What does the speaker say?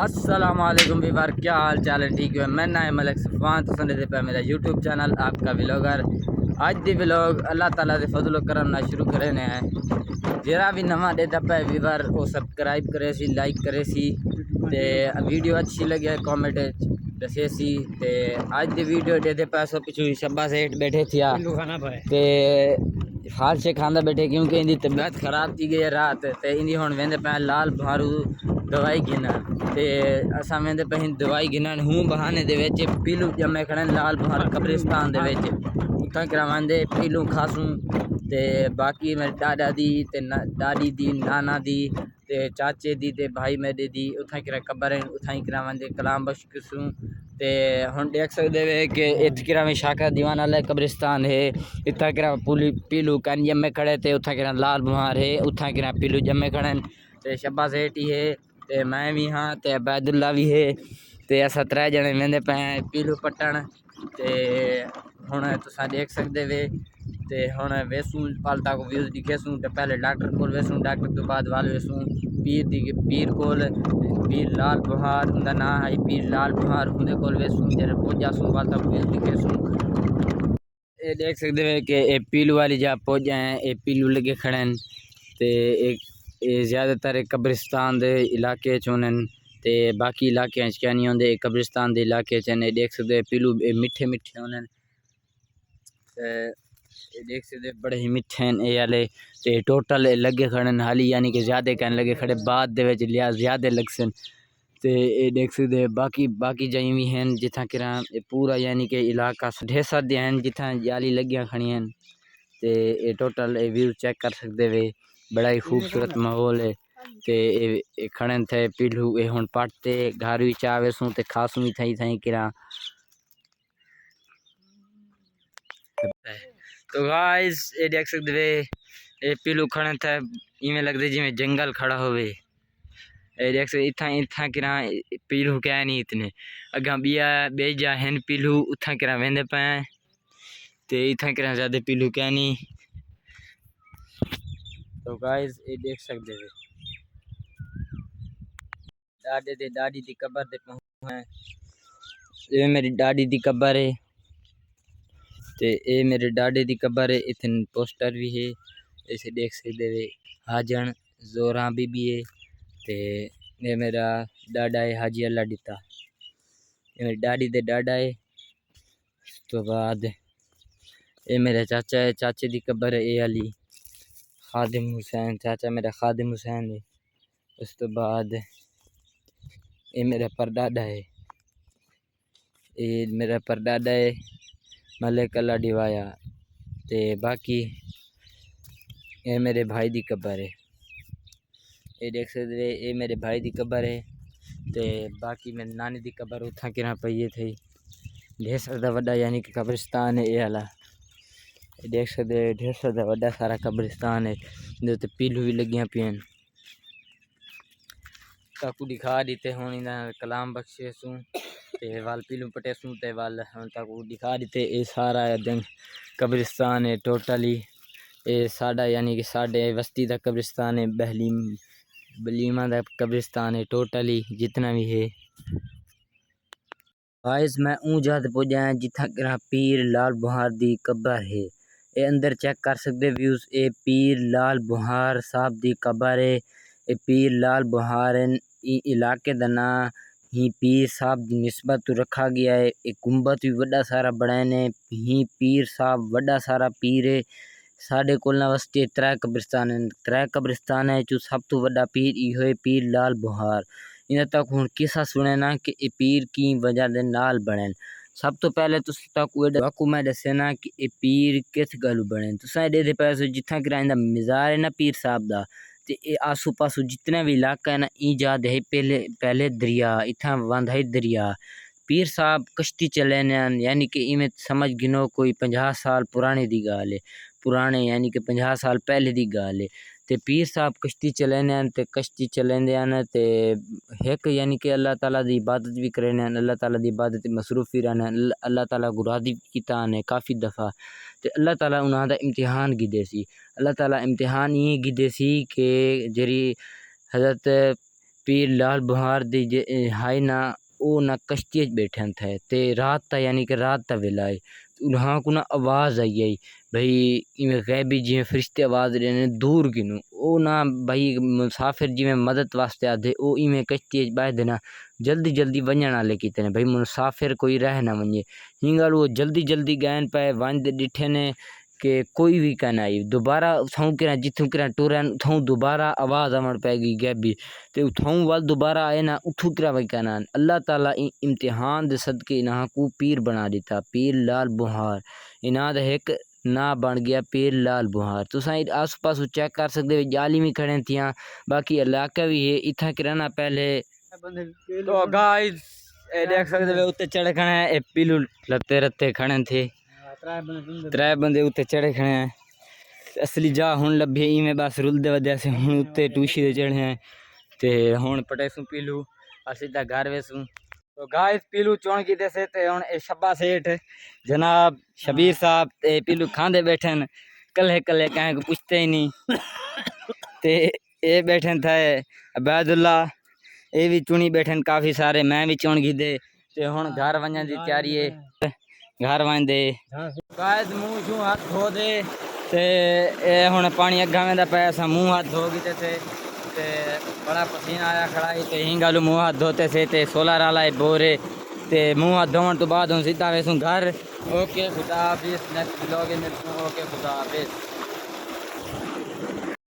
السلام علیکم ویور، کیا حال چال ہے؟ ٹھیک ہے، میں نائم ملک صفوان تو سنتے پہ میرا یوٹیوب چینل آپ کا ولاگر اج دی ولاگ اللہ تعالیٰ دے فضل و کرم نہ شروع کرنے ہیں۔ جہاں بھی نواں دیتا پہ ویور وہ سبسکرائب کرے سی، لائک کرے سی تے ویڈیو اچھی لگے کامنٹ دسے سی تے اج دی ویڈیو دے پہ سو پچھو شبا سیٹ بیٹھے تھیا تے حال سے کھانا بیٹھے کیونکہ ان کی طبیعت خراب تھی گئی رات تے ان ہن ویندے پہ لال بہارو دوائی گھنن تے اساں ویندے پہ دوائی گھنن ہوں بہانے دے وچ پیلو جمے کھڑن لال بہار قبرستان دے وچ اتھاں کرواندے پیلو کھاسوں تے باقی میرے دادا دی تے دادی دی نانا دی تے چاچے دی تے بھائی میرے دی اتھاں کرا قبر ہیں اتھاں کراواندے کلام بخش کسوں تے ہن دیکھ سکدے وے کہ اتھ کرا میں شاکر دیوان والا قبرستان ہے، اتھاں کرا پولی پیلو کن جمے کھڑے تے اتھاں کرا لال بہار ہے، اتھاں کرا پیلو جمے کھڑن تے شبا سیٹی ہے تے میں بھی ہاں تے عبید اللہ بھی ہے تے اسا ترے جنے ویندے پے پیلو پٹن تے ہن تساں دیکھ سکدے وے تے ہن ویسوں پالتا کو ویوز دکھیسوں تے پہلے ڈاکٹر کول ویسوں، ڈاکٹر تو بعد وال ویسوں پیر کول، پیر لال بہار اوندا نام ہے پیر لال بہار اندے کول ویسوں تے پہنچاسوں پالتا کو ویوز دکھیسوں۔ اے دیکھ سکدے وے کہ اے پیلو والی جا پہنچ ہیں، اے پیلو لگے کھڑن تے اے زیادہ تر قبرستان دے علاقے چونن تے باقی علاقے وچ کیا نہیں ہوندے، قبرستان دے علاقے چ نے دیکھ سکدے پیلو میٹھے میٹھے ہونن تے دیکھ سکدے بڑے ہی میٹھے ہیں اے والے تے ٹوٹل لگے کھڑن حالی یعنی کہ زیادہ کہن لگے کھڑے بعد دے وچ لیا زیادہ لگسن تے اے دیکھ سکدے باقی جائیں بھی ہیں جتھاں کرا پورا یعنی کہ علاقہ ڈھیسا دے ہیں جتھاں جالی لگیاں کھڑیاں تے اے ٹوٹل اے ویو چیک کر سکدے وے، بڑا ہی خوبصورت ماحول ہے تے اے کھڑن تھے پیلو اے ہن پٹتے گھر وچ آویسوں تے کھاسوں ہی تھئی تھئی کرا۔ تو گائز اے دیکھ سکدے وے اے پیلو کھڑن تھے ایویں لگدے جویں جنگل کھڑا ہوئے، اے دیکھ سکدے اتھاں کرا پیلو کہ نہیں اتنے اگاں بے جا ہن پیلو اتھاں کرا ویندے پے تے اتھاں کرا زیادہ پیلو کہ نہیں۔ تو گائز اے دیکھ سکدے وے دادے تے دادی دی قبر تے پہنچے ہیں، اے میری دادی دی قبر ہے تے اے میرے ڈاڈے دی قبر ہے، اتن پوسٹر بھی ہے اسے دیکھ سکدے وے حاجن زوراں بی بی ہے تے اے میرا ڈاڈا ہے حاجی اللہ ڈٹا، اے میری ڈاڈی دے ڈاڈا ہے۔ اس تو بعد اے میرا چاچا ہے، چاچے دی قبر ہے اے علی خادم حسین، چاچا میرا خادم حسین ہے۔ اس تو بعد اے میرا پردادا ہے، اے میرا پردادا ہے ملک اللہ ڈیوایا تے باقی اے میرے بھائی دی قبر ہے، اے دیکھ سکدے اے میرے بھائی دی قبر ہے تے باقی میرے نانی دی قبر اتھاں کرا پئی تھی ڈھیسر دا وڈا یعنی کہ قبرستان ہے اے والا، دیکھ سکدے ڈھیسر دا وڈا سارا قبرستان ہے جو تے پیلو بھی لگیاں پین تاکو دکھا دیتے ہون انہاں کلام بخشے سوں تے وال پیلو پٹے سوں تے وال ہن تاکو دکھا دیتے اے سارا دن قبرستان ہے ٹوٹلی اے ساڈا یعنی کہ ساڈے وستی دا قبرستان ہے بلیمہ دا قبرستان ہے ٹوٹلی جتنا بھی ہے۔ غائز میں اون جات پہنچا ہیں جتھاں کرا پیر لال بہار دی قبر ہے، اے اندر چیک کر سکدے ویوز، اے پیر لال بہار صاحب دی قبر ہے، اے پیر لال بہار ای علاقے دا نام ہی پیر صاحب دی نسبت تو رکھا گیا ہے۔ اے گنبد بھی وڈا سارا بڑے نے ہی پیر صاحب وڈا سارا پیر ہے، ساڈے کول واسطے ترے قبرستان ہے جو سب تو وڈا پیر ای ہوئے پیر لال بہار۔ انہاں تک ہن قصہ سنے نا کہ اے پیر کی وجہ دے نال بنے، سب تو پہلے تسی تاکو واقعو میں دسے نا کہ اے پیر کس گلو بنے، تساں دے پیسے جتھاں کرا دا مزار ہے نا پیر صاحب دا تے اے آسو پاسو جتنا بھی علاقہ ہے نا ای جا دے پہلے دریا اتھاں وند ہے دریا، پیر صاحب کشتی چلے نے یعنی کہ ایویں سمجھ گنو کوئی 50 سال پرانے دی گال ہے، پرانے یعنی کہ 50 سال پہلے دی گال ہے تے پیر صاحب کشتی چلینے تے کشتی چلیندے تے ایک یعنی کہ اللہ تعالیٰ دی عبادت بھی کرنے اللہ تعالیٰ دی عبادت مصروف بھی رہنے اللہ تعالیٰ کو راضی کیتا نے کافی دفعہ تے اللہ تعالیٰ انہاں دا امتحان گھدے سی، اللہ تعالیٰ امتحان یہ گھدے سی کہ جری حضرت پیر لال بہار دی ہائی نا وہ نہ کشتی بیٹھے تھے تے رات تا یعنی کہ رات تا ویلا ہے وہاں کو نا آواز آئی بھئی ایویں غیبی جی فرشتے آواز دینے دور کنو او نا بھئی مسافر جی میں مدد واسطے آدھے او ایویں کشتی باہ دینا جلدی جلدی ونجن والے کیتے نے بھئی مسافر کوئی رہ نہ ونجے ہی گل وہ جلدی جلدی گئن پے ونج ڈٹھے نے کہ کوئی بھی کہنا آئی دوبارہ اتھوں کرا جتھوں کرا ٹورن اتھوں دوبارہ آواز آمڑ پے گئی غیبی تے اتھوں ول دوبارہ آئے نا اتھوں کرا وہی کہنا اللہ تعالی امتحان دے صدقے انہاں کو پیر بنا دیتا پیر لال بہار انہاں دا ایک نا بن گیا پیر لال بہار تساں آس پاس چیک کر سکدے جالی بھی کھڑے تھیاں باقی علاقہ بھی ہے اتھا کرنا پہلے تو گائز اے دیکھ سکدے اوتے چڑھ کھڑے ہیں اے پیلو لتے رتے کھڑے تھے ترے بندے اوتے چڑھے کھڑے ہیں اصلی جا ہن لبھی ایویں بس رل دے وجہ سے ہن اوتے ٹوشی دے چڑھے ہیں تے ہن پٹیسوں پیلو سیدھا گھر ویسوں تو گائز پیلو چون کیتے سے تے ہن اے شبا سیٹھ جناب شبیر صاحب تے پیلو کھاندے بیٹھن کلے کلے کہیں کو پوچھتے ہی نہیں تے اے بیٹھن تھے عبید اللہ اے بھی چنی بیٹھن کافی سارے میں بھی چون گیدے تے ہن گھر ونجن دی تیاری ہے گھر ون دے قائد منہ شوں ہاتھ دھو دے تے اے ہن پانی اگا ویندا پیا اساں منہ ہاتھ دھو گیتے تھے تے بڑا پسینہ آیا کھڑا ہے تے ہن گالو منہ ہاتھ دھوتے سے تے سولر والا بورے تے منہ ہاتھ دھون تو بعد ہن سیدھا ویسوں گھر اوکے خدا حافظ نیکسٹ ولاگ میں اوکے خدا حافظ